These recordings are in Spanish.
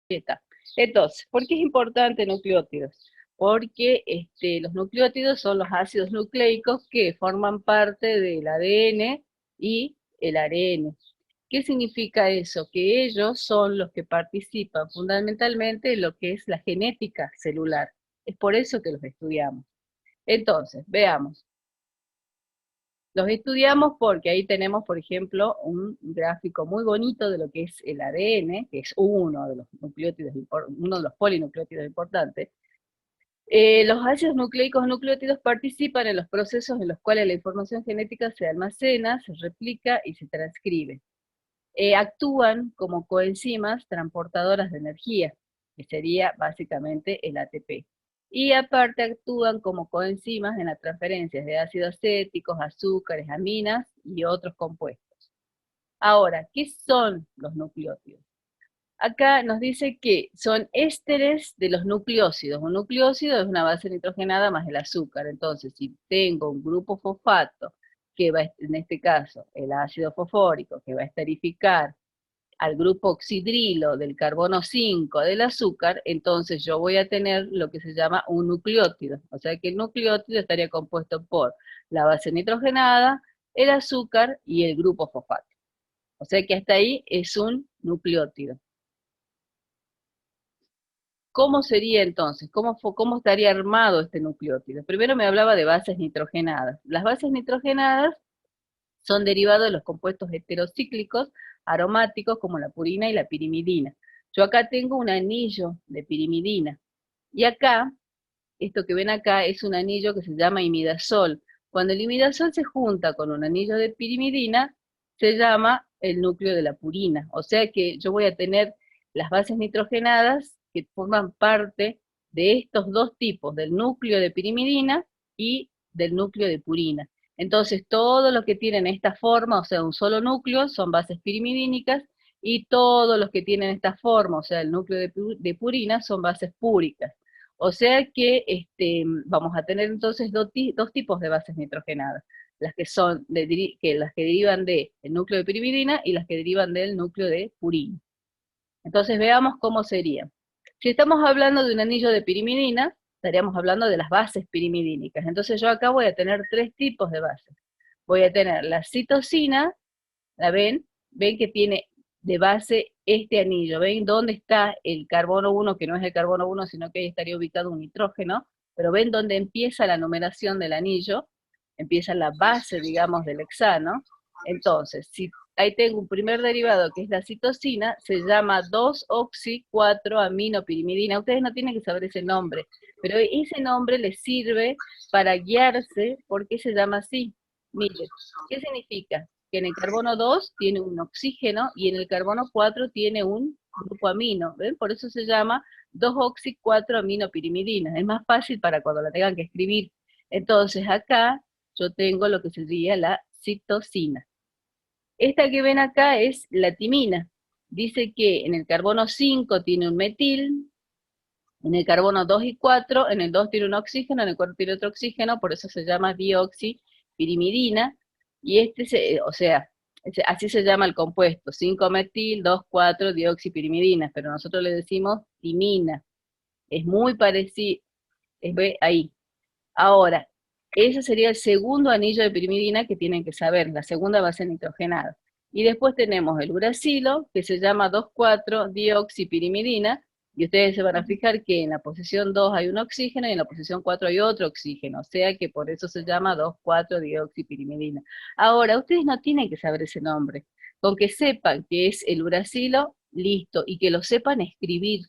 Está. Entonces, ¿por qué es importante nucleótidos? Porque los nucleótidos son los ácidos nucleicos que forman parte del ADN y el ARN. ¿Qué significa eso? Que ellos son los que participan fundamentalmente en lo que es la genética celular. Es por eso que los estudiamos. Entonces, veamos. Los estudiamos porque ahí tenemos, por ejemplo, un gráfico muy bonito de lo que es el ADN, que es uno de los nucleótidos, uno de los polinucleótidos importantes. Los ácidos nucleicos nucleótidos participan en los procesos en los cuales la información genética se almacena, se replica y se transcribe. Actúan como coenzimas transportadoras de energía, que sería básicamente el ATP. Y aparte actúan como coenzimas en las transferencias de ácidos acéticos, azúcares, aminas y otros compuestos. Ahora, ¿qué son los nucleótidos? Acá nos dice que son ésteres de los nucleósidos. Un nucleósido es una base nitrogenada más el azúcar. Entonces, si tengo un grupo fosfato, que va, en este caso, el ácido fosfórico, que va a esterificar al grupo oxidrilo del carbono 5 del azúcar, entonces yo voy a tener lo que se llama un nucleótido. O sea que el nucleótido estaría compuesto por la base nitrogenada, el azúcar y el grupo fosfato. O sea que hasta ahí es un nucleótido. ¿Cómo sería entonces? ¿Cómo estaría armado este nucleótido? Primero me hablaba de bases nitrogenadas. Las bases nitrogenadas son derivados de los compuestos heterocíclicos aromáticos como la purina y la pirimidina. Yo acá tengo un anillo de pirimidina. Y acá, esto que ven acá es un anillo que se llama imidazol. Cuando el imidazol se junta con un anillo de pirimidina, se llama el núcleo de la purina. O sea que yo voy a tener las bases nitrogenadas que forman parte de estos dos tipos, del núcleo de pirimidina y del núcleo de purina. Entonces, todos los que tienen esta forma, o sea, un solo núcleo, son bases pirimidínicas, y todos los que tienen esta forma, o sea, el núcleo de purina, son bases púricas. O sea que vamos a tener entonces dos tipos de bases nitrogenadas, las que son las que derivan del núcleo de pirimidina y las que derivan del núcleo de purina. Entonces veamos cómo sería. Si estamos hablando de un anillo de pirimidina, estaríamos hablando de las bases pirimidínicas. Entonces yo acá voy a tener tres tipos de bases. Voy a tener la citosina, ¿la ven? Ven que tiene de base este anillo. ¿Ven dónde está el carbono 1, que no es el carbono 1, sino que ahí estaría ubicado un nitrógeno? Pero ven dónde empieza la numeración del anillo, empieza la base, digamos, del hexano. Entonces, si ahí tengo un primer derivado que es la citosina, se llama 2-oxi-4-aminopirimidina. Ustedes no tienen que saber ese nombre, pero ese nombre les sirve para guiarse por qué se llama así. Miren, ¿qué significa? Que en el carbono 2 tiene un oxígeno y en el carbono 4 tiene un grupo amino. ¿Ven? Por eso se llama 2-oxi-4-aminopirimidina. Es más fácil para cuando la tengan que escribir. Entonces acá yo tengo lo que sería la citosina. Esta que ven acá es la timina. Dice que en el carbono 5 tiene un metil, en el carbono 2 y 4, en el 2 tiene un oxígeno, en el 4 tiene otro oxígeno, por eso se llama dioxipirimidina, y o sea, así se llama el compuesto, 5-metil, 2,4-dioxipirimidina, pero nosotros le decimos timina. Es muy parecido, ve ahí. Ahora, ese sería el segundo anillo de pirimidina que tienen que saber, la segunda base nitrogenada. Y después tenemos el uracilo, que se llama 2,4-dioxipirimidina, y ustedes se van a fijar que en la posición 2 hay un oxígeno y en la posición 4 hay otro oxígeno, o sea que por eso se llama 2,4-dioxipirimidina. Ahora, ustedes no tienen que saber ese nombre. Con que sepan que es el uracilo, listo, y que lo sepan escribir.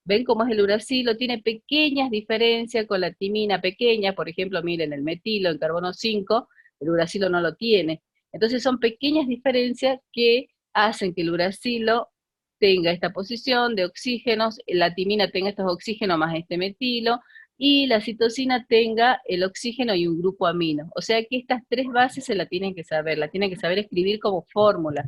¿Ven cómo es el uracilo? Tiene pequeñas diferencias con la timina pequeña, por ejemplo, miren el metilo, el carbono 5, el uracilo no lo tiene. Entonces son pequeñas diferencias que hacen que el uracilo tenga esta posición de oxígenos, la timina tenga estos oxígenos más este metilo, y la citosina tenga el oxígeno y un grupo amino. O sea que estas tres bases se la tienen que saber escribir como fórmula.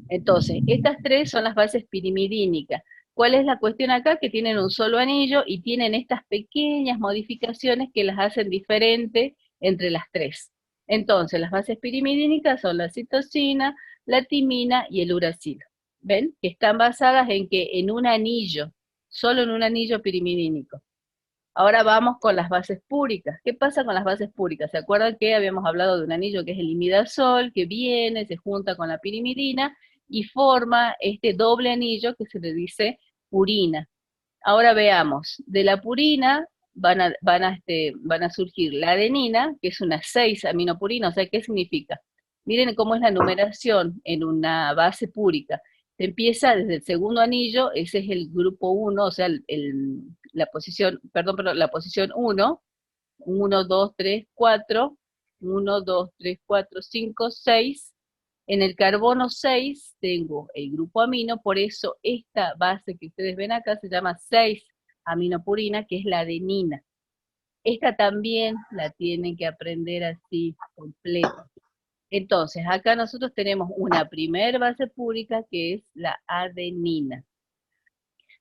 Entonces, estas tres son las bases pirimidínicas. ¿Cuál es la cuestión acá? Que tienen un solo anillo y tienen estas pequeñas modificaciones que las hacen diferente entre las tres. Entonces, las bases pirimidínicas son la citosina, la timina y el uracilo. ¿Ven? Que están basadas en que en un anillo, solo en un anillo pirimidínico. Ahora vamos con las bases púricas. ¿Qué pasa con las bases púricas? ¿Se acuerdan que habíamos hablado de un anillo que es el imidazol, que viene, se junta con la pirimidina y forma este doble anillo que se le dice purina? Ahora veamos, de la purina van a surgir la adenina, que es una 6 aminopurina, o sea, ¿qué significa? Miren cómo es la numeración en una base púrica. Se empieza desde el segundo anillo, ese es el grupo 1, o sea, la posición, perdón, la posición 1, 1, 2, 3, 4, 1, 2, 3, 4, 5, 6. En el carbono 6 tengo el grupo amino, por eso esta base que ustedes ven acá se llama 6 aminopurina, que es la adenina. Esta también la tienen que aprender así, completa. Entonces, acá nosotros tenemos una primer base púrica que es la adenina.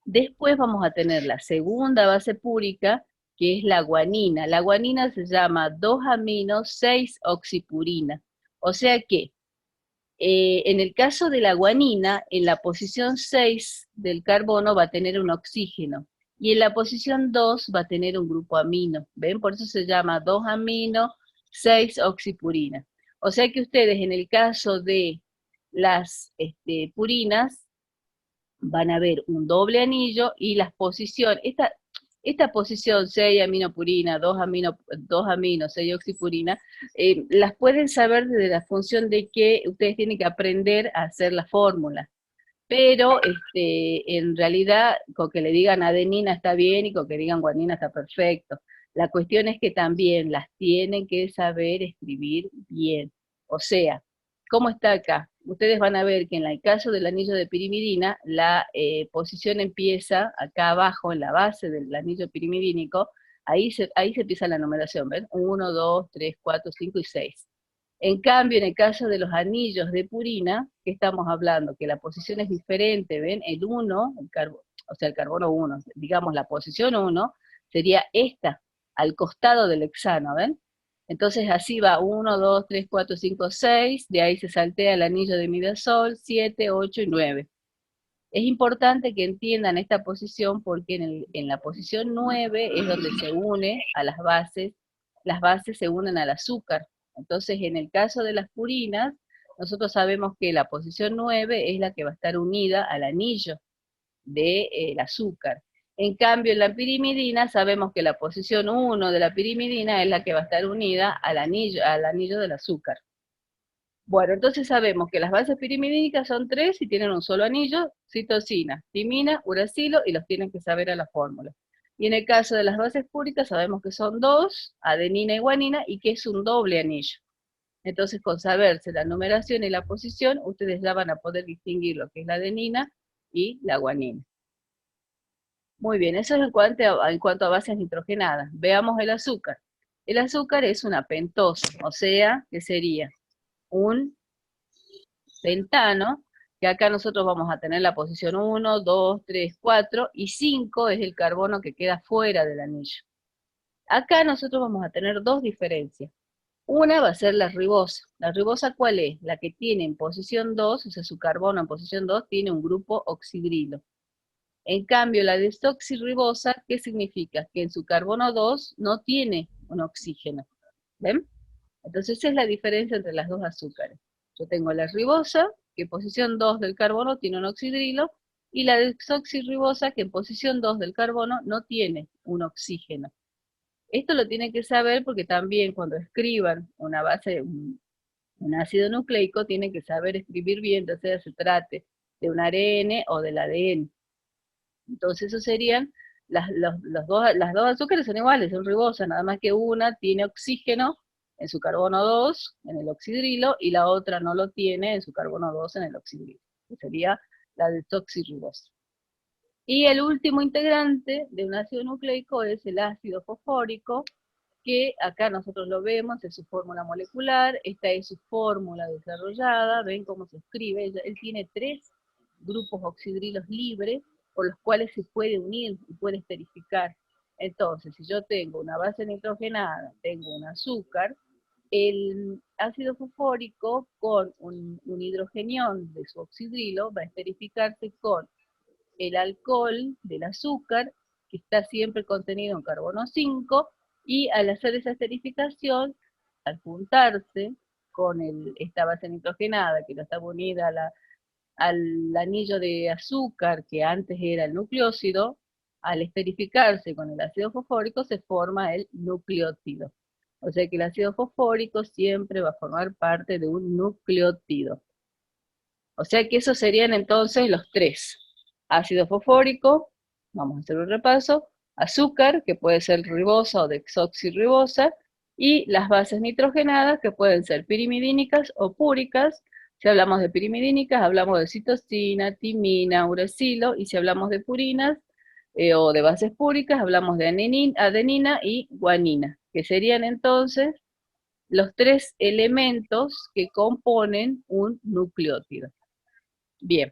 Después vamos a tener la segunda base púrica, que es la guanina. La guanina se llama 2-amino 6-oxipurina. O sea que en el caso de la guanina, en la posición 6 del carbono va a tener un oxígeno y en la posición 2 va a tener un grupo amino. ¿Ven? Por eso se llama 2-amino 6-oxipurina. O sea que ustedes en el caso de las purinas van a ver un doble anillo y las posiciones, esta posición 6 aminopurina, 2 amino, 6 oxipurina, las pueden saber desde la función de que ustedes tienen que aprender a hacer la fórmula. Pero en realidad, con que le digan adenina está bien y con que digan guanina está perfecto. La cuestión es que también las tienen que saber escribir bien. O sea, ¿cómo está acá? Ustedes van a ver que en el caso del anillo de pirimidina, la posición empieza acá abajo, en la base del anillo pirimidínico, ahí se empieza la numeración, ¿ven? 1, 2, 3, 4, 5 y 6. En cambio, en el caso de los anillos de purina, ¿qué estamos hablando? Que la posición es diferente, ¿ven? El 1, o sea, el carbono 1, digamos la posición 1, sería esta, al costado del hexano, ¿ven? Entonces así va 1, 2, 3, 4, 5, 6, de ahí se saltea el anillo de midazol, 7, 8 y 9. Es importante que entiendan esta posición porque en la posición 9 es donde se une a las bases se unen al azúcar. Entonces, en el caso de las purinas, nosotros sabemos que la posición 9 es la que va a estar unida al anillo del azúcar. En cambio, en la pirimidina sabemos que la posición 1 de la pirimidina es la que va a estar unida al anillo del azúcar. Bueno, entonces sabemos que las bases pirimidínicas son 3 y tienen un solo anillo, citosina, timina, uracilo, y los tienen que saber a la fórmula. Y en el caso de las bases púricas sabemos que son 2, adenina y guanina, y que es un doble anillo. Entonces, con saberse la numeración y la posición, ustedes ya van a poder distinguir lo que es la adenina y la guanina. Muy bien, eso es en cuanto a bases nitrogenadas. Veamos el azúcar. El azúcar es una pentosa, o sea, que sería un pentano, que acá nosotros vamos a tener la posición 1, 2, 3, 4, y 5 es el carbono que queda fuera del anillo. Acá nosotros vamos a tener dos diferencias. Una va a ser la ribosa. ¿La ribosa cuál es? La que tiene en posición 2, o sea, su carbono en posición 2 tiene un grupo oxidrilo. En cambio, la desoxirribosa, ¿qué significa? Que en su carbono 2 no tiene un oxígeno. ¿Ven? Entonces esa es la diferencia entre las dos azúcares. Yo tengo la ribosa, que en posición 2 del carbono tiene un oxidrilo, y la desoxirribosa, que en posición 2 del carbono no tiene un oxígeno. Esto lo tienen que saber porque también cuando escriban una base, un ácido nucleico, tienen que saber escribir bien, ya sea se trate de un ARN o del ADN. Entonces, eso serían las dos azúcares son iguales, son ribosas, nada más que una tiene oxígeno en su carbono 2 en el oxidrilo, y la otra no lo tiene en su carbono 2 en el oxidrilo, que sería la desoxirribosa. Y el último integrante de un ácido nucleico es el ácido fosfórico, que acá nosotros lo vemos, es su fórmula molecular, esta es su fórmula desarrollada, ven cómo se escribe, él tiene 3 grupos oxidrilos libres, por los cuales se puede unir y puede esterificar. Entonces, si yo tengo una base nitrogenada, tengo un azúcar, el ácido fosfórico con un hidrogenión de su oxidrilo va a esterificarse con el alcohol del azúcar, que está siempre contenido en carbono 5, y al hacer esa esterificación, al juntarse con esta base nitrogenada, que no está unida al anillo de azúcar, que antes era el nucleósido, al esterificarse con el ácido fosfórico se forma el nucleótido. O sea que el ácido fosfórico siempre va a formar parte de un nucleótido. O sea que esos serían entonces los tres. Ácido fosfórico, vamos a hacer un repaso, azúcar, que puede ser ribosa o desoxirribosa, y las bases nitrogenadas, que pueden ser pirimidínicas o púricas. Si hablamos de pirimidínicas, hablamos de citosina, timina, uracilo, y si hablamos de purinas o de bases púricas, hablamos de adenina y guanina, que serían entonces los tres elementos que componen un nucleótido. Bien,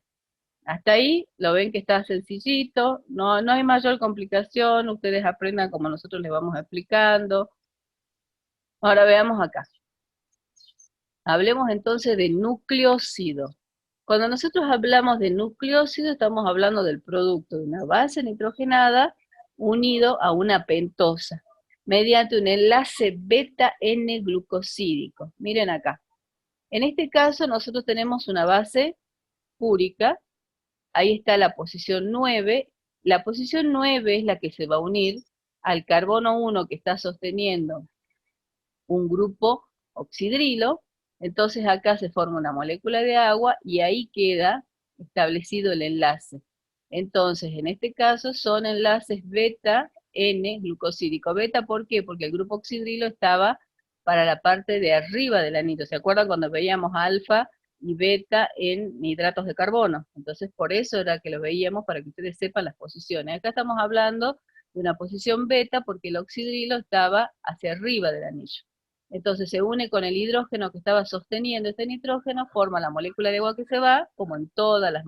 hasta ahí lo ven que está sencillito, no hay mayor complicación, ustedes aprendan como nosotros les vamos explicando. Ahora veamos acá. Hablemos entonces de nucleócido. Cuando nosotros hablamos de nucleócido, estamos hablando del producto de una base nitrogenada unido a una pentosa, mediante un enlace beta-N-glucosídico. Miren acá. En este caso, nosotros tenemos una base púrica. Ahí está la posición 9. La posición 9 es la que se va a unir al carbono 1 que está sosteniendo un grupo oxidrilo. Entonces acá se forma una molécula de agua y ahí queda establecido el enlace. Entonces, en este caso son enlaces beta-N-glucosídico. Beta, ¿por qué? Porque el grupo oxidrilo estaba para la parte de arriba del anillo. ¿Se acuerdan cuando veíamos alfa y beta en hidratos de carbono? Entonces, por eso era que lo veíamos, para que ustedes sepan las posiciones. Acá estamos hablando de una posición beta porque el oxidrilo estaba hacia arriba del anillo. Entonces se une con el hidrógeno que estaba sosteniendo este nitrógeno, forma la molécula de agua que se va, como en todas las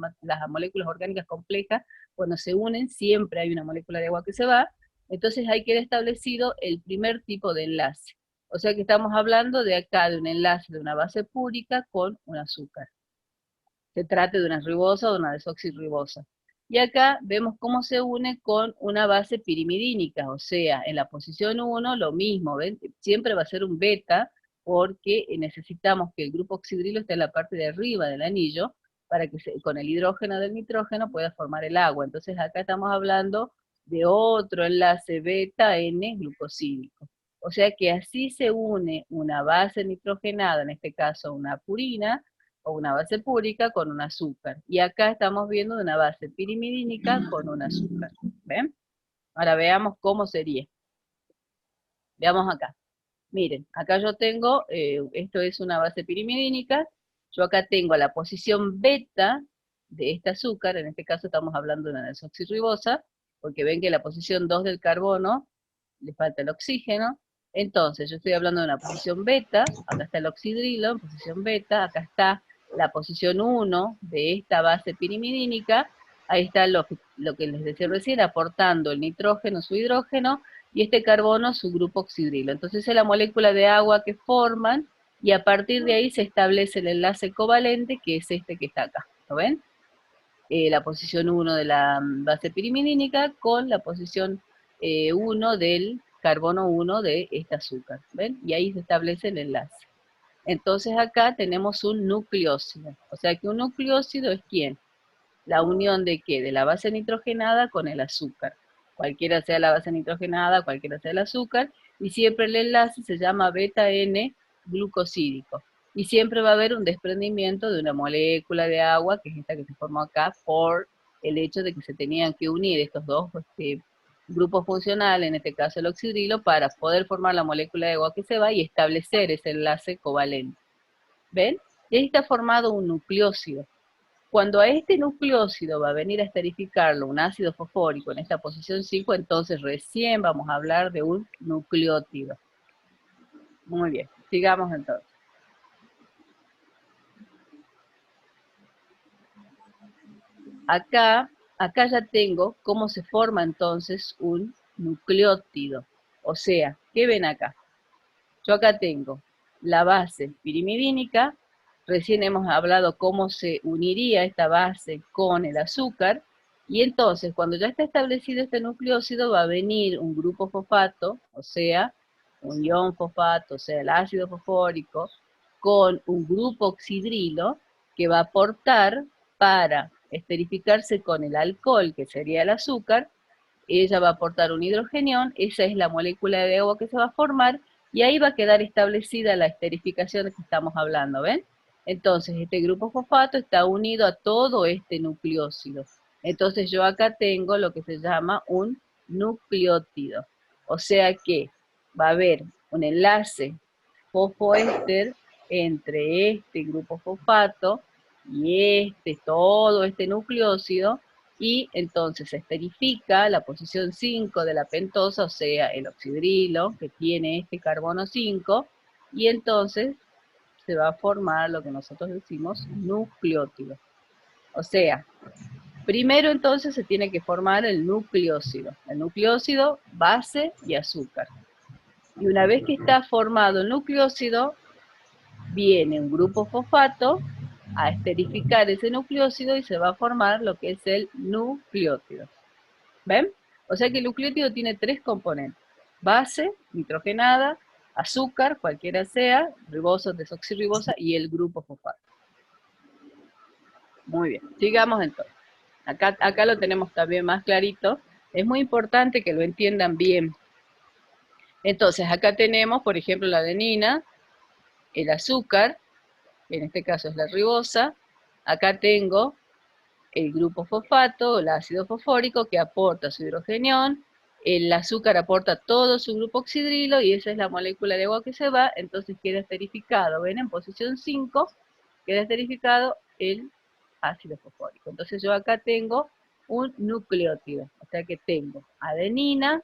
moléculas orgánicas complejas, cuando se unen siempre hay una molécula de agua que se va. Entonces ahí queda establecido el primer tipo de enlace. O sea que estamos hablando de acá de un enlace de una base púrica con un azúcar. Se trate de una ribosa o de una desoxirribosa. Y acá vemos cómo se une con una base pirimidínica, o sea, en la posición 1 lo mismo, ¿ven? Siempre va a ser un beta, porque necesitamos que el grupo oxidrilo esté en la parte de arriba del anillo, para que con el hidrógeno del nitrógeno pueda formar el agua. Entonces acá estamos hablando de otro enlace beta-N-glucosídico. O sea que así se une una base nitrogenada, en este caso una purina, o una base púrica con un azúcar. Y acá estamos viendo una base pirimidínica con un azúcar. ¿Ven? Ahora veamos cómo sería. Veamos acá. Miren, acá yo tengo, esto es una base pirimidínica, yo acá tengo la posición beta de este azúcar, en este caso estamos hablando de una desoxirribosa, porque ven que la posición 2 del carbono le falta el oxígeno. Entonces, yo estoy hablando de una posición beta, acá está el oxidrilo en posición beta, acá está la posición 1 de esta base pirimidínica, ahí está lo que les decía recién, aportando el nitrógeno, su hidrógeno, y este carbono su grupo oxidrilo. Entonces es la molécula de agua que forman, y a partir de ahí se establece el enlace covalente, que es este que está acá, ¿lo ven? La posición 1 de la base pirimidínica con la posición 1 del carbono 1 de este azúcar, ¿ven? Y ahí se establece el enlace. Entonces acá tenemos un nucleócido. O sea que un nucleócido es ¿quién? La unión de ¿qué? De la base nitrogenada con el azúcar. Cualquiera sea la base nitrogenada, cualquiera sea el azúcar, y siempre el enlace se llama beta-N glucosídico. Y siempre va a haber un desprendimiento de una molécula de agua, que es esta que se formó acá, por el hecho de que se tenían que unir estos dos grupos funcionales, en este caso el oxidrilo, para poder formar la molécula de agua que se va y establecer ese enlace covalente. ¿Ven? Y ahí está formado un nucleócido. Cuando a este nucleócido va a venir a esterificarlo un ácido fosfórico en esta posición 5, entonces recién vamos a hablar de un nucleótido. Muy bien, sigamos entonces. Acá ya tengo cómo se forma entonces un nucleótido. O sea, ¿qué ven acá? Yo acá tengo la base pirimidínica. Recién hemos hablado cómo se uniría esta base con el azúcar, y entonces cuando ya está establecido este nucleósido va a venir un grupo fosfato, o sea, un ion fosfato, o sea, el ácido fosfórico, con un grupo oxidrilo que va a aportar para esterificarse con el alcohol, que sería el azúcar. Ella va a aportar un hidrogenión, esa es la molécula de agua que se va a formar, y ahí va a quedar establecida la esterificación de que estamos hablando, ¿ven? Entonces, este grupo fosfato está unido a todo este nucleósido. Entonces, yo acá tengo lo que se llama un nucleótido. O sea que va a haber un enlace fosfoéster entre este grupo fosfato y todo este nucleósido, y entonces se esterifica la posición 5 de la pentosa, o sea, el oxidrilo que tiene este carbono 5, y entonces se va a formar lo que nosotros decimos nucleótido. O sea, primero entonces se tiene que formar el nucleósido, base y azúcar. Y una vez que está formado el nucleósido, viene un grupo fosfato a esterificar ese nucleósido y se va a formar lo que es el nucleótido. ¿Ven? O sea que el nucleótido tiene tres componentes: base, nitrogenada, azúcar, cualquiera sea, ribosa, desoxirribosa, y el grupo fosfato. Muy bien, sigamos entonces. Acá lo tenemos también más clarito. Es muy importante que lo entiendan bien. Entonces, acá tenemos, por ejemplo, la adenina, el azúcar, que en este caso es la ribosa. Acá tengo el grupo fosfato, el ácido fosfórico, que aporta su hidrogenión. El azúcar aporta todo su grupo oxidrilo, y esa es la molécula de agua que se va. Entonces queda esterificado, ¿ven? En posición 5 queda esterificado el ácido fosfórico. Entonces yo acá tengo un nucleótido, o sea que tengo adenina,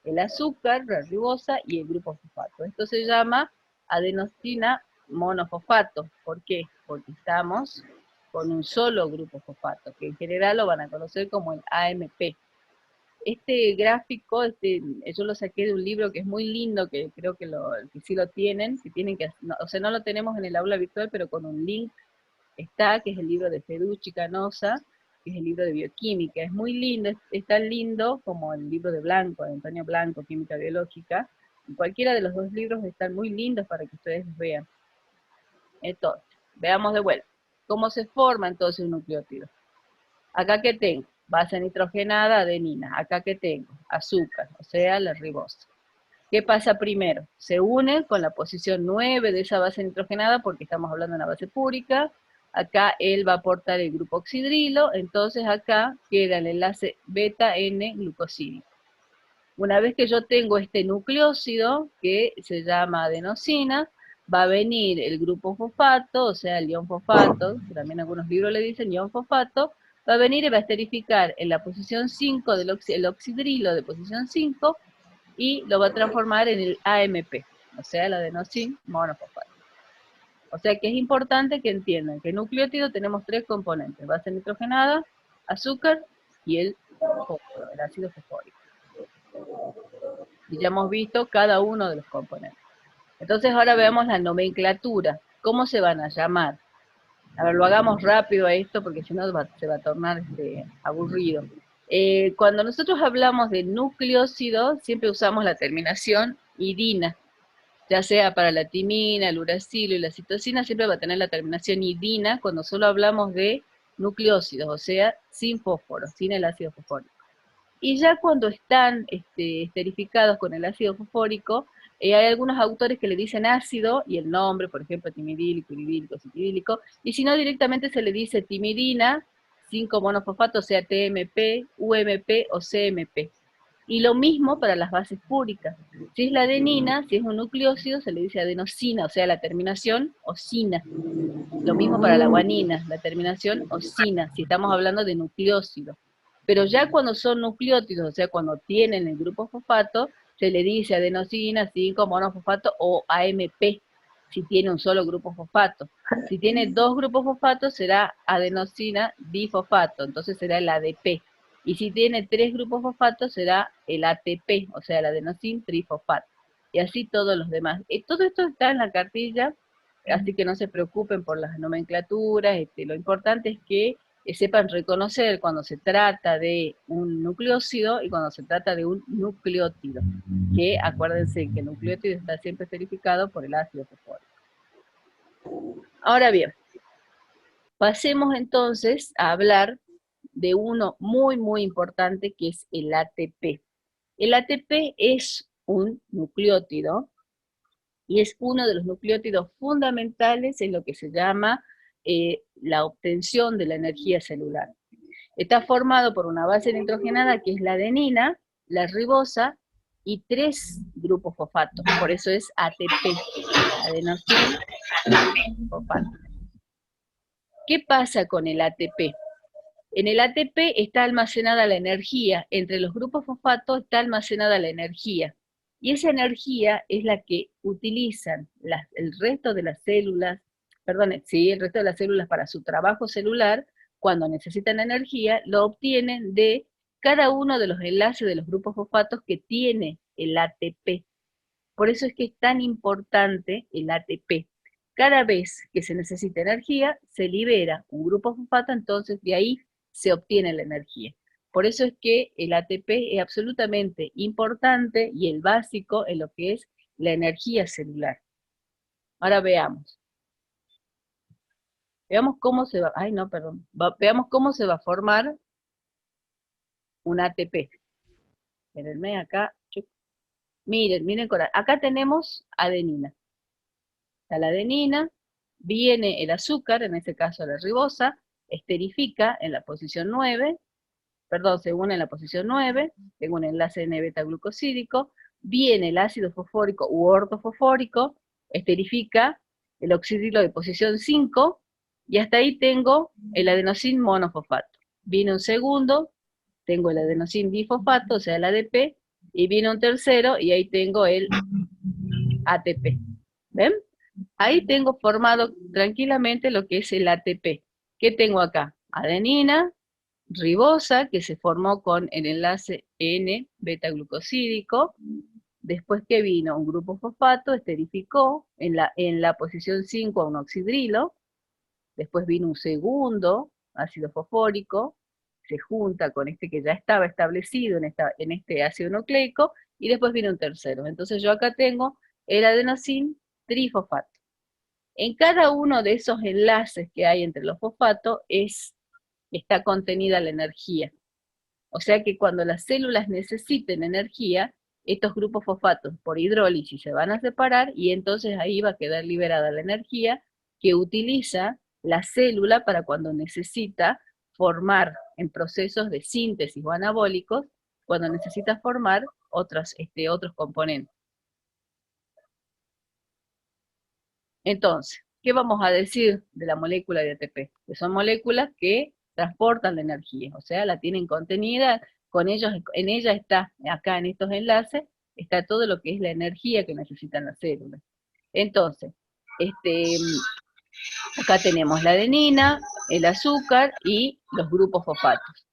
el azúcar, la ribosa y el grupo fosfato. Esto se llama adenosina monofosfato. ¿Por qué? Porque estamos con un solo grupo fosfato, que en general lo van a conocer como el AMP. Este gráfico, yo lo saqué de un libro que es muy lindo, que creo que sí lo tienen, no, o sea, no lo tenemos en el aula virtual, pero con un link está, que es el libro de Feducci Canosa, que es el libro de bioquímica. Es muy lindo, es tan lindo como el libro de Blanco, de Antonio Blanco, Química Biológica. Y cualquiera de los dos libros están muy lindos para que ustedes los vean. Entonces, veamos de vuelta. ¿Cómo se forma entonces un nucleótido? Acá que tengo, base nitrogenada, adenina. Acá que tengo, azúcar, o sea, la ribosa. ¿Qué pasa primero? Se une con la posición 9 de esa base nitrogenada, porque estamos hablando de una base púrica. Acá él va a aportar el grupo oxidrilo, entonces acá queda el enlace beta-N-glucosídico. Una vez que yo tengo este nucleósido, que se llama adenosina, va a venir el grupo fosfato, o sea, el ion fosfato, que también algunos libros le dicen ion fosfato, va a venir y va a esterificar en la posición 5 del el oxidrilo de posición 5, y lo va a transformar en el AMP, o sea, el adenosín monofosfato. O sea que es importante que entiendan que en nucleótido tenemos tres componentes: base nitrogenada, azúcar y el fósforo, el ácido fosfórico. Y ya hemos visto cada uno de los componentes. Entonces ahora veamos la nomenclatura. ¿Cómo se van a llamar? A ver, lo hagamos rápido a esto porque si no se va a tornar aburrido. Cuando nosotros hablamos de nucleócido, siempre usamos la terminación idina, ya sea para la timina, el uracilo y la citosina, siempre va a tener la terminación idina cuando solo hablamos de nucleócidos, o sea, sin fósforo, sin el ácido fosfórico. Y ya cuando están esterificados con el ácido fosfórico, hay algunos autores que le dicen ácido y el nombre, por ejemplo, timidílico, iridílico, citidílico, y si no, directamente se le dice timidina, 5 monofosfato, o sea, TMP, UMP o CMP. Y lo mismo para las bases púricas. Si es la adenina, si es un nucleócido, se le dice adenosina, o sea, la terminación osina. Lo mismo para la guanina, la terminación osina, si estamos hablando de nucleócido. Pero ya cuando son nucleótidos, o sea, cuando tienen el grupo fosfato, se le dice adenosina, 5 monofosfato o AMP, si tiene un solo grupo fosfato. Si tiene dos grupos fosfatos, será adenosina difosfato, entonces será el ADP. Y si tiene tres grupos fosfatos, será el ATP, o sea, el adenosin trifosfato. y así todos los demás. Todo esto está en la cartilla, así que no se preocupen por las nomenclaturas, lo importante es que sepan reconocer cuando se trata de un nucleócido y cuando se trata de un nucleótido, que acuérdense que el nucleótido está siempre esterificado por el ácido fosfórico. Ahora bien, pasemos entonces a hablar de uno muy, muy importante que es el ATP. El ATP es un nucleótido y es uno de los nucleótidos fundamentales en lo que se llama la obtención de la energía celular. Está formado por una base nitrogenada que es la adenina, la ribosa y 3 grupos fosfatos, por eso es ATP, adenosín fosfato. ¿Qué pasa con el ATP? En el ATP está almacenada la energía, entre los grupos fosfatos está almacenada la energía, y esa energía es la que utilizan el resto de las células, el resto de las células para su trabajo celular. Cuando necesitan energía, lo obtienen de cada uno de los enlaces de los grupos fosfatos que tiene el ATP. Por eso es que es tan importante el ATP. Cada vez que se necesita energía, se libera un grupo fosfato, entonces de ahí se obtiene la energía. Por eso es que el ATP es absolutamente importante y el básico en lo que es la energía celular. Ahora veamos. Veamos cómo se va, veamos cómo se va a formar un ATP. Espérenme acá. Miren, acá tenemos adenina. Está la adenina, viene el azúcar, en este caso la ribosa, esterifica en la posición 9, se une en la posición 9, tengo un enlace N-beta-glucosídico, viene el ácido fosfórico u ortofosfórico, esterifica el oxidrilo de posición 5, y hasta ahí tengo el adenosín monofosfato. Viene un segundo, tengo el adenosín difosfato, o sea el ADP, y viene un tercero, y ahí tengo el ATP. ¿Ven? Ahí tengo formado tranquilamente lo que es el ATP. ¿Qué tengo acá? Adenina, ribosa, que se formó con el enlace N-beta-glucosídico. Después que vino un grupo fosfato, esterificó en la posición 5 a un oxidrilo. Después vino un segundo ácido fosfórico, se junta con este que ya estaba establecido en este ácido nucleico, y después vino un tercero. Entonces yo acá tengo el adenosín trifosfato. En cada uno de esos enlaces que hay entre los fosfatos está contenida la energía. O sea que cuando las células necesiten energía, estos grupos fosfatos por hidrólisis se van a separar y entonces ahí va a quedar liberada la energía que utiliza la célula para cuando necesita formar en procesos de síntesis o anabólicos, cuando necesita formar otros componentes. Entonces, ¿qué vamos a decir de la molécula de ATP? Que son moléculas que transportan la energía, o sea, la tienen contenida, en ella está, acá en estos enlaces, está todo lo que es la energía que necesitan las células. Entonces, acá tenemos la adenina, el azúcar y los grupos fosfatos.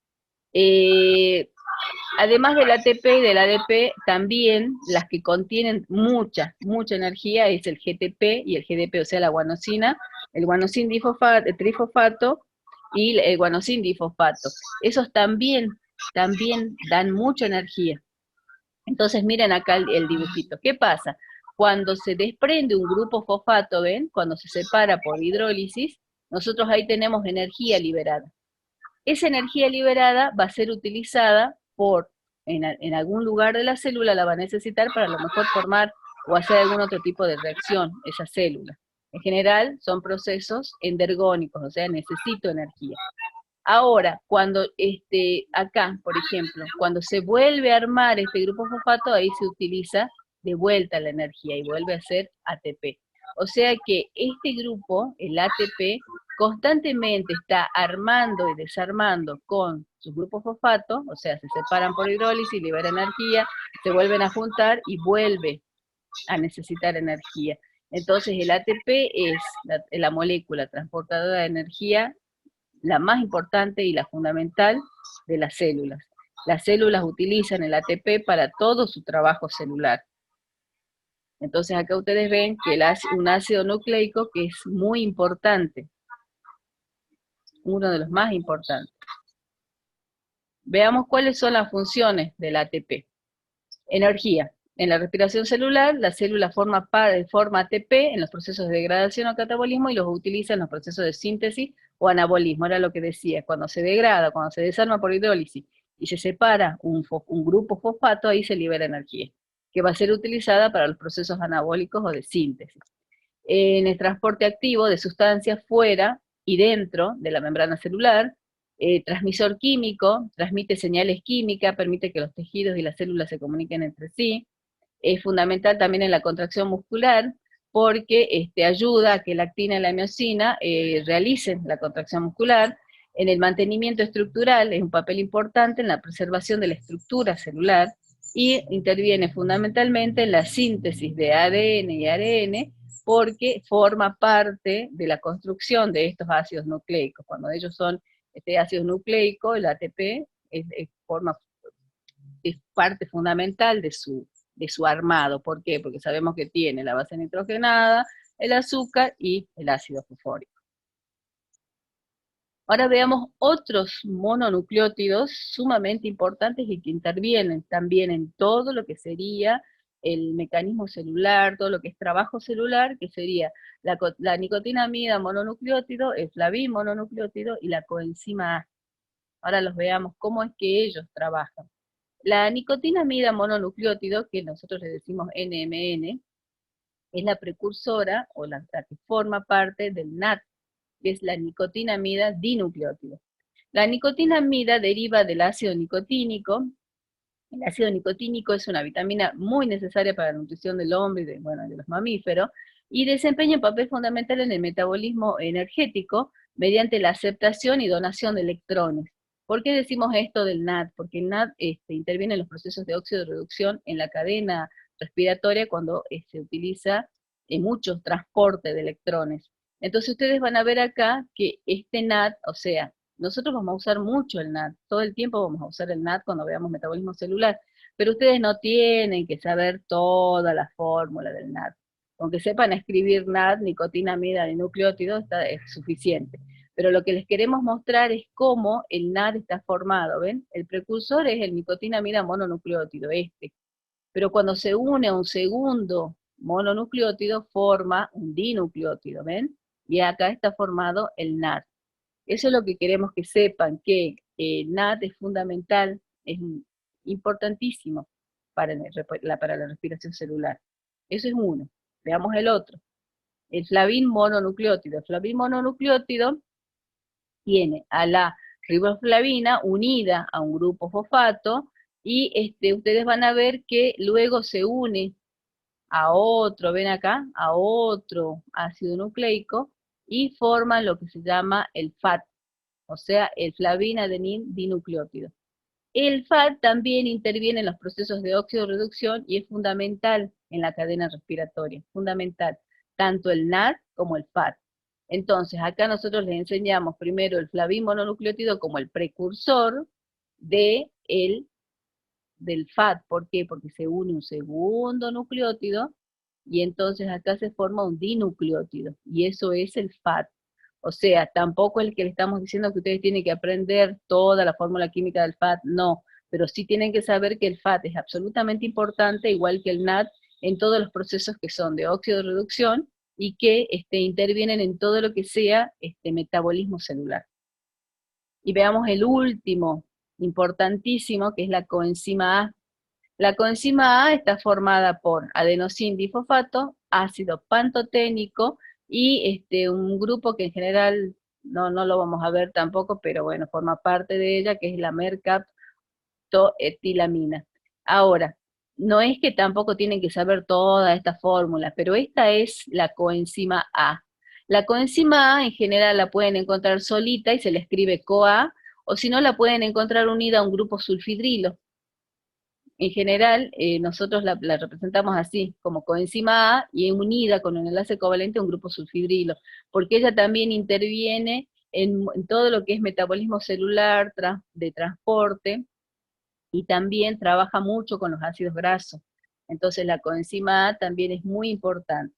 Además del ATP y del ADP, también las que contienen mucha energía es el GTP y el GDP, o sea, la guanosina, el guanosin trifosfato y el guanosin difosfato. Esos también dan mucha energía. Entonces miren acá el dibujito. ¿Qué pasa? Cuando se desprende un grupo fosfato, ¿ven? Cuando se separa por hidrólisis, nosotros ahí tenemos energía liberada. Esa energía liberada va a ser utilizada en algún lugar de la célula, la va a necesitar para a lo mejor formar o hacer algún otro tipo de reacción, esa célula. En general son procesos endergónicos, o sea, necesito energía. Ahora, cuando acá, por ejemplo, cuando se vuelve a armar este grupo fosfato, ahí se utiliza de vuelta la energía y vuelve a ser ATP. O sea que este grupo, el ATP, constantemente está armando y desarmando con sus grupos fosfatos, o sea, se separan por hidrólisis, libera energía, se vuelven a juntar y vuelve a necesitar energía. Entonces el ATP es la molécula transportadora de energía, la más importante y la fundamental de las células. Las células utilizan el ATP para todo su trabajo celular. Entonces acá ustedes ven que un ácido nucleico que es muy importante, uno de los más importantes. Veamos cuáles son las funciones del ATP. Energía. En la respiración celular, la célula forma ATP en los procesos de degradación o catabolismo y los utiliza en los procesos de síntesis o anabolismo. Era lo que decía, cuando se degrada, cuando se desarma por hidrólisis y se separa un grupo fosfato, ahí se libera energía, que va a ser utilizada para los procesos anabólicos o de síntesis. En el transporte activo de sustancias fuera y dentro de la membrana celular, transmisor químico, transmite señales químicas, permite que los tejidos y las células se comuniquen entre sí. Es fundamental también en la contracción muscular, porque ayuda a que la actina y la miosina realicen la contracción muscular. En el mantenimiento estructural es un papel importante en la preservación de la estructura celular y interviene fundamentalmente en la síntesis de ADN y ARN porque forma parte de la construcción de estos ácidos nucleicos. Cuando ellos son ácidos nucleicos, el ATP es parte fundamental de su armado. ¿Por qué? Porque sabemos que tiene la base nitrogenada, el azúcar y el ácido fosfórico. Ahora veamos otros mononucleótidos sumamente importantes y que intervienen también en todo lo que sería el mecanismo celular, todo lo que es trabajo celular, que sería la nicotinamida mononucleótido, el flavin mononucleótido y la coenzima A. Ahora los veamos cómo es que ellos trabajan. La nicotinamida mononucleótido, que nosotros le decimos NMN, es la precursora o la que forma parte del NAT, que es la nicotinamida dinucleótido. La nicotinamida deriva del ácido nicotínico. El ácido nicotínico es una vitamina muy necesaria para la nutrición del hombre y de los mamíferos, y desempeña un papel fundamental en el metabolismo energético mediante la aceptación y donación de electrones. ¿Por qué decimos esto del NAD? Porque el NAD interviene en los procesos de óxido de reducción en la cadena respiratoria cuando se utiliza en mucho transporte de electrones. Entonces ustedes van a ver acá que este NAD, o sea, nosotros vamos a usar mucho el NAD, todo el tiempo vamos a usar el NAD cuando veamos metabolismo celular, pero ustedes no tienen que saber toda la fórmula del NAD. Aunque sepan escribir NAD, nicotinamida de nucleótido, es suficiente. Pero lo que les queremos mostrar es cómo el NAD está formado, ¿ven? El precursor es el nicotinamida mononucleótido, pero cuando se une a un segundo mononucleótido, forma un dinucleótido, ¿ven? Y acá está formado el NAD. Eso es lo que queremos que sepan, que el NAD es fundamental, es importantísimo para la respiración celular. Eso es uno. Veamos el otro. El flavin mononucleótido. El flavin mononucleótido tiene a la riboflavina unida a un grupo fosfato y ustedes van a ver que luego se une a otro, ven acá, a otro ácido nucleico y forman lo que se llama el FAT, o sea, el flavinadenil dinucleótido. El FAT también interviene en los procesos de oxidorreducción y es fundamental en la cadena respiratoria, fundamental, tanto el NAD como el FAT. Entonces, acá nosotros les enseñamos primero el flavin mononucleótido como el precursor de del FAT. ¿Por qué? Porque se une un segundo nucleótido y entonces acá se forma un dinucleótido y eso es el FAT. O sea, tampoco es el que le estamos diciendo que ustedes tienen que aprender toda la fórmula química del FAT, no, pero sí tienen que saber que el FAT es absolutamente importante, igual que el NAD, en todos los procesos que son de óxido de reducción y que intervienen en todo lo que sea metabolismo celular. Y veamos el último, importantísimo, que es la coenzima A. La coenzima A está formada por adenosín difosfato, ácido pantoténico y un grupo que en general no lo vamos a ver tampoco, pero bueno, forma parte de ella, que es la mercaptoetilamina. Ahora, no es que tampoco tienen que saber toda esta fórmula, pero esta es la coenzima A. La coenzima A en general la pueden encontrar solita y se le escribe CoA, o si no la pueden encontrar unida a un grupo sulfidrilo. En general, nosotros la representamos así, como coenzima A y unida con un enlace covalente a un grupo sulfidrilo, porque ella también interviene en todo lo que es metabolismo celular, de transporte, y también trabaja mucho con los ácidos grasos. Entonces la coenzima A también es muy importante.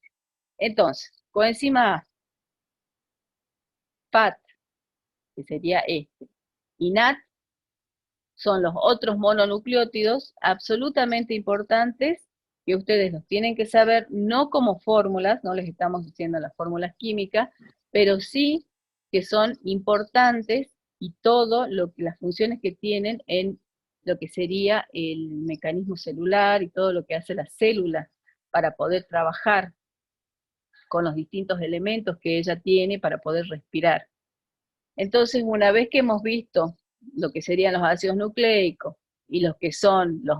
Entonces, coenzima A, FAT, que sería este, y NAT son los otros mononucleótidos absolutamente importantes que ustedes los tienen que saber, no como fórmulas, no les estamos diciendo las fórmulas químicas, pero sí que son importantes y todo lo que las funciones que tienen en lo que sería el mecanismo celular y todo lo que hace la célula para poder trabajar con los distintos elementos que ella tiene para poder respirar. Entonces, una vez que hemos visto lo que serían los ácidos nucleicos y los que son los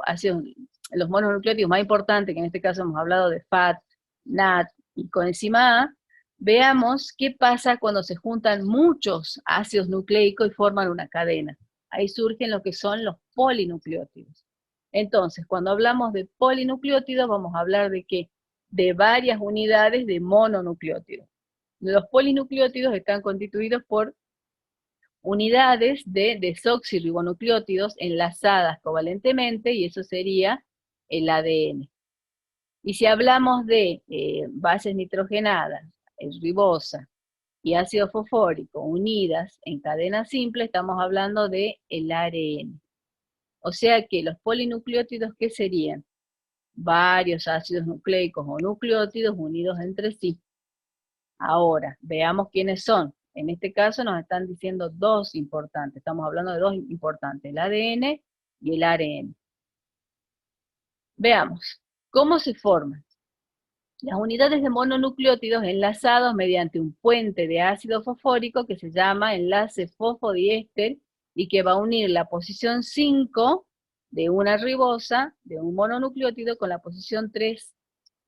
ácidos, los mononucleótidos más importantes, que en este caso hemos hablado de FAT, NAT y coenzima A, veamos qué pasa cuando se juntan muchos ácidos nucleicos y forman una cadena. Ahí surgen lo que son los polinucleótidos. Entonces, cuando hablamos de polinucleótidos, vamos a hablar de qué? De varias unidades de mononucleótidos. Los polinucleótidos están constituidos por unidades de desoxirribonucleótidos enlazadas covalentemente, y eso sería el ADN. Y si hablamos de bases nitrogenadas, ribosa y ácido fosfórico unidas en cadena simple, estamos hablando de el ARN. O sea que los polinucleótidos, ¿qué serían? Varios ácidos nucleicos o nucleótidos unidos entre sí. Ahora, veamos quiénes son. En este caso nos están diciendo dos importantes. Estamos hablando de dos importantes, el ADN y el ARN. Veamos, ¿cómo se forman? Las unidades de mononucleótidos enlazados mediante un puente de ácido fosfórico que se llama enlace fosfodiéster y que va a unir la posición 5 de una ribosa de un mononucleótido con la posición 3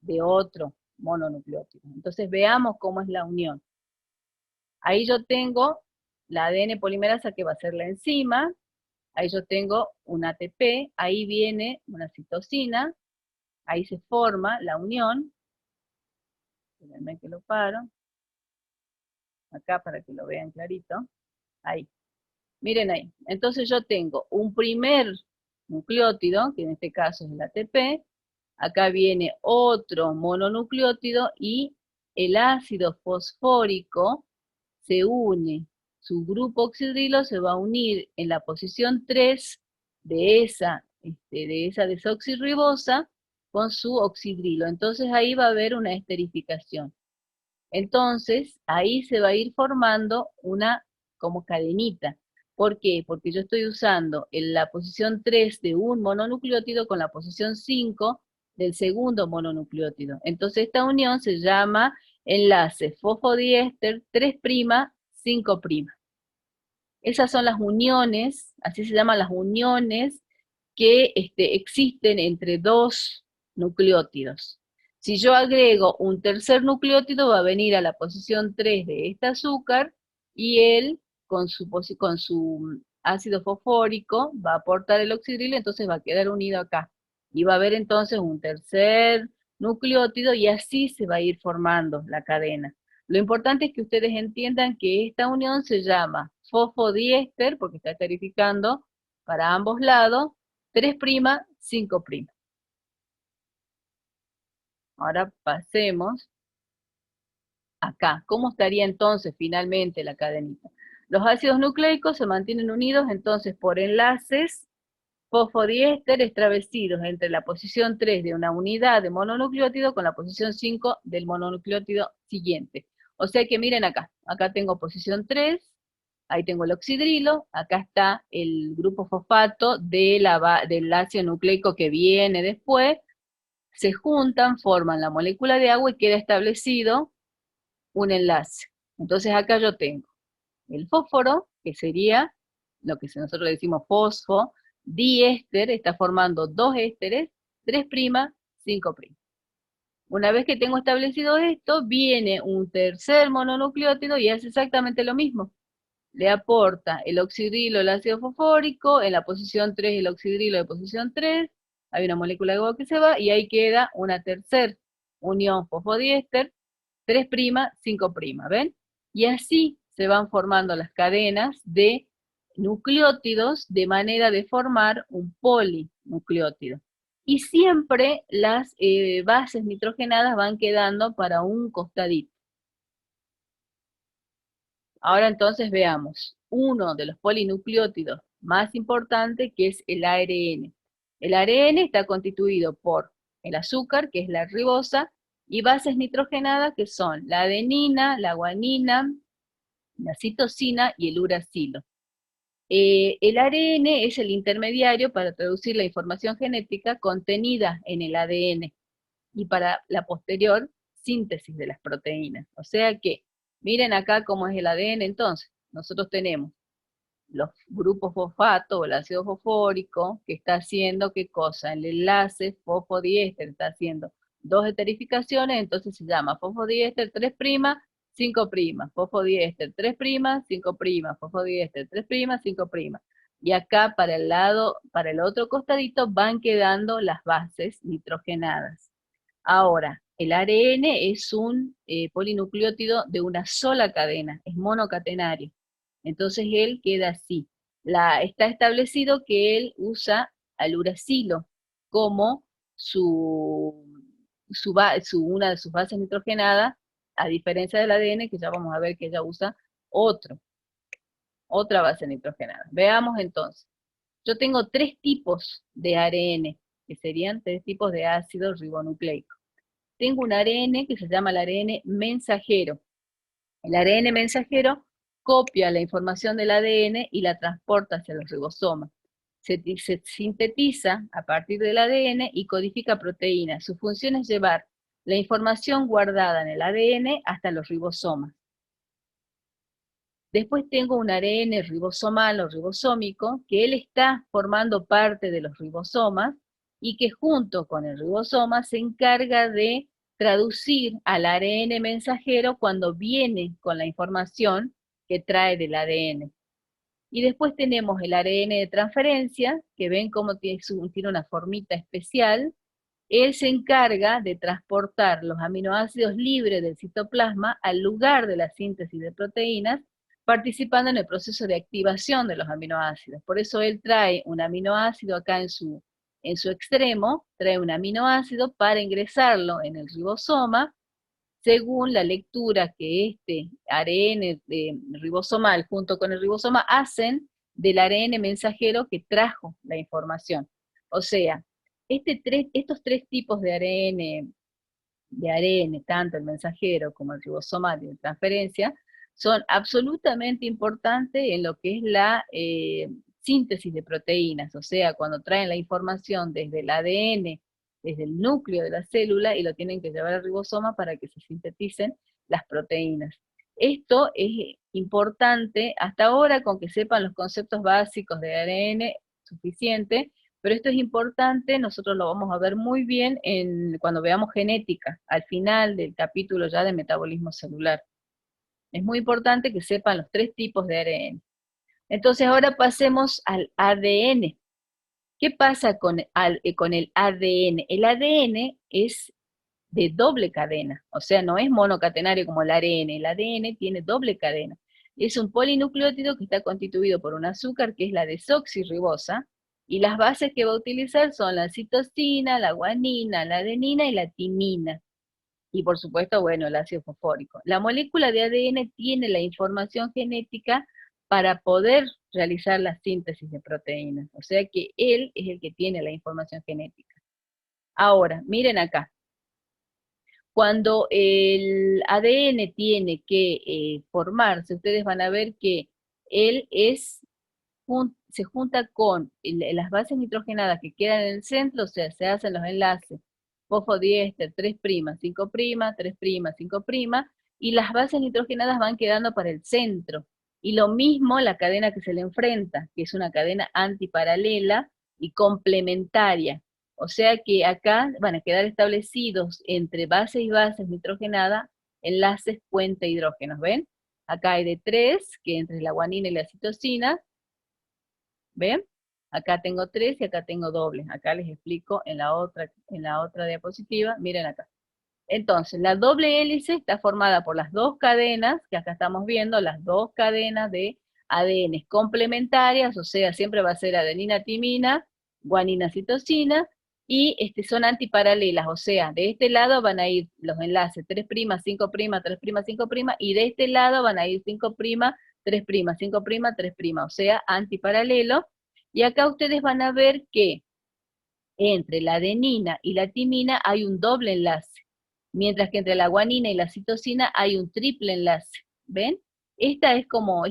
de otro mononucleótido. Entonces veamos cómo es la unión. Ahí yo tengo la ADN polimerasa que va a ser la enzima, ahí yo tengo un ATP, ahí viene una citosina, ahí se forma la unión, espérenme que lo paro, acá para que lo vean clarito, ahí, miren ahí, entonces yo tengo un primer nucleótido, que en este caso es el ATP, acá viene otro mononucleótido y el ácido fosfórico se une, su grupo oxidrilo se va a unir en la posición 3 de esa desoxirribosa con su oxidrilo. Entonces ahí va a haber una esterificación. Entonces ahí se va a ir formando una como cadenita. ¿Por qué? Porque yo estoy usando en la posición 3 de un mononucleótido con la posición 5 del segundo mononucleótido. Entonces esta unión se llama enlace fosfodiéster 3', 5'. Esas son las uniones, así se llaman las uniones que existen entre dos nucleótidos. Si yo agrego un tercer nucleótido, va a venir a la posición 3 de este azúcar y él, con su ácido fosfórico, va a aportar el oxidrilo, entonces va a quedar unido acá. Y va a haber entonces un tercer nucleótido y así se va a ir formando la cadena. Lo importante es que ustedes entiendan que esta unión se llama fosfodiéster, porque está esterificando para ambos lados, 3', 5'. Ahora pasemos acá. ¿Cómo estaría entonces finalmente la cadenita? Los ácidos nucleicos se mantienen unidos entonces por enlaces fosfodiéster extravecidos entre la posición 3 de una unidad de mononucleótido con la posición 5 del mononucleótido siguiente. O sea que miren acá tengo posición 3, ahí tengo el oxidrilo, acá está el grupo fosfato del ácido nucleico que viene después, se juntan, forman la molécula de agua y queda establecido un enlace. Entonces acá yo tengo el fósforo, que sería lo que nosotros le decimos fosfo, diéster, está formando dos ésteres, 3', 5'. Una vez que tengo establecido esto, viene un tercer mononucleótido y hace exactamente lo mismo. Le aporta el oxidrilo, el ácido fosfórico, en la posición 3 el oxidrilo de posición 3, hay una molécula de agua que se va, y ahí queda una tercera unión fosfodiéster, 3', 5', ¿ven? Y así se van formando las cadenas de nucleótidos de manera de formar un polinucleótido. y siempre las bases nitrogenadas van quedando para un costadito. Ahora entonces veamos uno de los polinucleótidos más importantes, que es el ARN. El ARN está constituido por el azúcar, que es la ribosa, y bases nitrogenadas, que son la adenina, la guanina, la citosina y el uracilo. El ARN es el intermediario para traducir la información genética contenida en el ADN y para la posterior síntesis de las proteínas. O sea que, miren acá cómo es el ADN entonces. Nosotros tenemos los grupos fosfato o el ácido fosfórico, que está haciendo qué cosa, el enlace fosfodiéster está haciendo dos esterificaciones, entonces se llama fosfodiéster 3', 5', fosfodiéster 3', 5', fosfodiéster 3', 5'. Y acá para el lado, para el otro costadito van quedando las bases nitrogenadas. Ahora, el ARN es un polinucleótido de una sola cadena, es monocatenario. Entonces él queda así. Está establecido que él usa al uracilo como una de sus bases nitrogenadas, a diferencia del ADN, que ya vamos a ver que ella usa otra base nitrogenada. Veamos entonces. Yo tengo tres tipos de ARN, que serían tres tipos de ácido ribonucleico. Tengo un ARN que se llama el ARN mensajero. El ARN mensajero copia la información del ADN y la transporta hacia los ribosomas. Se sintetiza a partir del ADN y codifica proteínas. Su función es llevar la información guardada en el ADN hasta los ribosomas. Después tengo un ARN ribosomal o ribosómico, que él está formando parte de los ribosomas y que junto con el ribosoma se encarga de traducir al ARN mensajero cuando viene con la información que trae del ADN. Y después tenemos el ARN de transferencia, que ven cómo tiene una formita especial. Él se encarga de transportar los aminoácidos libres del citoplasma al lugar de la síntesis de proteínas, participando en el proceso de activación de los aminoácidos. Por eso él trae un aminoácido acá en su extremo, trae un aminoácido para ingresarlo en el ribosoma, según la lectura que este ARN ribosomal junto con el ribosoma hacen del ARN mensajero que trajo la información. O sea, estos tres tipos de ARN, tanto el mensajero como el ribosomal y de transferencia, son absolutamente importantes en lo que es la síntesis de proteínas, o sea, cuando traen la información desde el ADN, desde el núcleo de la célula, y lo tienen que llevar al ribosoma para que se sinteticen las proteínas. Esto es importante, hasta ahora con que sepan los conceptos básicos de ARN, suficiente, pero esto es importante, nosotros lo vamos a ver muy bien cuando veamos genética, al final del capítulo ya de metabolismo celular. Es muy importante que sepan los tres tipos de ARN. Entonces ahora pasemos al ADN. ¿Qué pasa con el ADN? El ADN es de doble cadena, o sea, no es monocatenario como el ARN. El ADN tiene doble cadena. Es un polinucleótido que está constituido por un azúcar que es la desoxirribosa, y las bases que va a utilizar son la citosina, la guanina, la adenina y la timina. Y por supuesto, bueno, el ácido fosfórico. La molécula de ADN tiene la información genética para poder realizar la síntesis de proteínas. O sea que él es el que tiene la información genética. Ahora, miren acá. Cuando el ADN tiene que formarse, ustedes van a ver que él se junta con las bases nitrogenadas que quedan en el centro, o sea, se hacen los enlaces fosfodiéster 3', 5', 3', 5', y las bases nitrogenadas van quedando para el centro. Y lo mismo la cadena que se le enfrenta, que es una cadena antiparalela y complementaria. O sea que acá van a quedar establecidos entre base y bases nitrogenadas enlaces puente hidrógenos, ¿ven? Acá hay de 3, que entre la guanina y la citosina, ¿ven? Acá tengo 3 y acá tengo doble. Acá les explico en la otra diapositiva. Miren acá. Entonces, la doble hélice está formada por las dos cadenas, que acá estamos viendo, las dos cadenas de ADN complementarias, o sea, siempre va a ser adenina-timina, guanina-citosina, y son antiparalelas, o sea, de este lado van a ir los enlaces 3', 5', 3', 5', y de este lado van a ir 5', 3', 5', 3', o sea, antiparalelo, y acá ustedes van a ver que entre la adenina y la timina hay un doble enlace, mientras que entre la guanina y la citosina hay un triple enlace, ¿ven? Este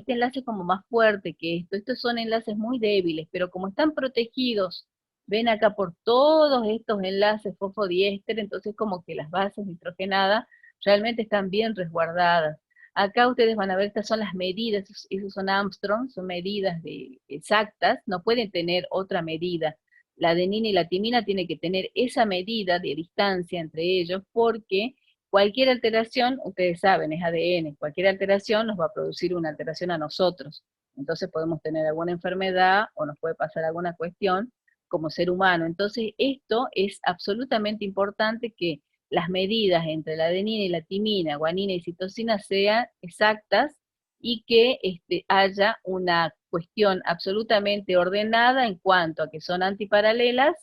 enlace es como más fuerte que esto. Estos son enlaces muy débiles, pero como están protegidos, ven acá por todos estos enlaces fosfodiéster, entonces como que las bases nitrogenadas realmente están bien resguardadas. Acá ustedes van a ver, estas son las medidas, esos son Armstrong, son medidas exactas, no pueden tener otra medida. La adenina y la timina tienen que tener esa medida de distancia entre ellos porque cualquier alteración, ustedes saben, es ADN, cualquier alteración nos va a producir una alteración a nosotros. Entonces podemos tener alguna enfermedad o nos puede pasar alguna cuestión como ser humano. Entonces esto es absolutamente importante que las medidas entre la adenina y la timina, guanina y citosina sean exactas y que haya una cuestión absolutamente ordenada en cuanto a que son antiparalelas,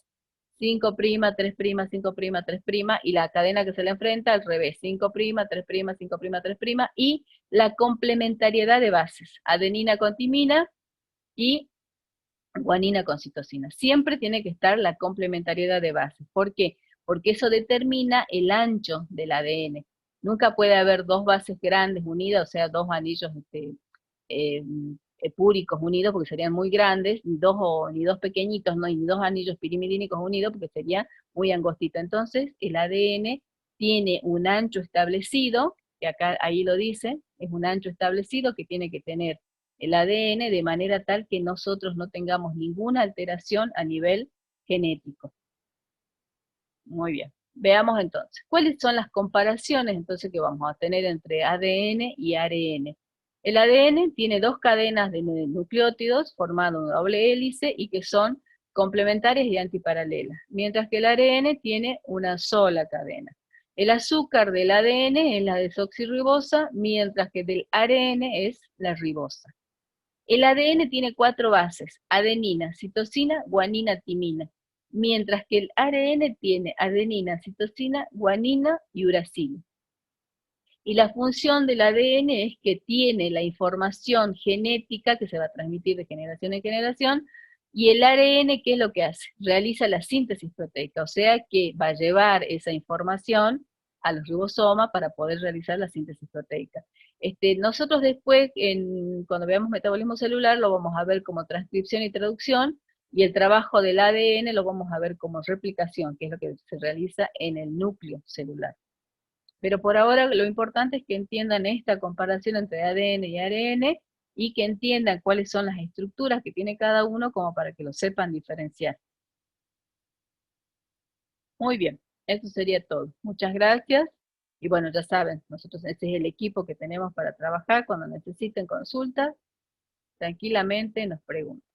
5', 3', 5', 3', y la cadena que se le enfrenta al revés, 5', 3', 5', 3', y la complementariedad de bases, adenina con timina y guanina con citosina. Siempre tiene que estar la complementariedad de bases. ¿Por qué? Porque eso determina el ancho del ADN. Nunca puede haber dos bases grandes unidas, o sea, dos anillos eh, púricos unidos, porque serían muy grandes, ni dos pequeñitos, no, ni dos anillos pirimidínicos unidos, porque sería muy angostito. Entonces, el ADN tiene un ancho establecido, que acá ahí lo dice, es un ancho establecido que tiene que tener el ADN de manera tal que nosotros no tengamos ninguna alteración a nivel genético. Muy bien. Veamos entonces, ¿cuáles son las comparaciones entonces que vamos a tener entre ADN y ARN? El ADN tiene dos cadenas de nucleótidos formando una doble hélice y que son complementarias y antiparalelas, mientras que el ARN tiene una sola cadena. El azúcar del ADN es la desoxirribosa, mientras que del ARN es la ribosa. El ADN tiene 4 bases, adenina, citosina, guanina, timina, mientras que el ARN tiene adenina, citosina, guanina y uracilo. Y la función del ADN es que tiene la información genética que se va a transmitir de generación en generación, y el ARN, ¿qué es lo que hace? Realiza la síntesis proteica, o sea que va a llevar esa información a los ribosomas para poder realizar la síntesis proteica. Nosotros después, cuando veamos metabolismo celular, lo vamos a ver como transcripción y traducción, y el trabajo del ADN lo vamos a ver como replicación, que es lo que se realiza en el núcleo celular. Pero por ahora lo importante es que entiendan esta comparación entre ADN y ARN y que entiendan cuáles son las estructuras que tiene cada uno como para que lo sepan diferenciar. Muy bien, eso sería todo. Muchas gracias. Y bueno, ya saben, nosotros este es el equipo que tenemos para trabajar. Cuando necesiten consultas, tranquilamente nos preguntan.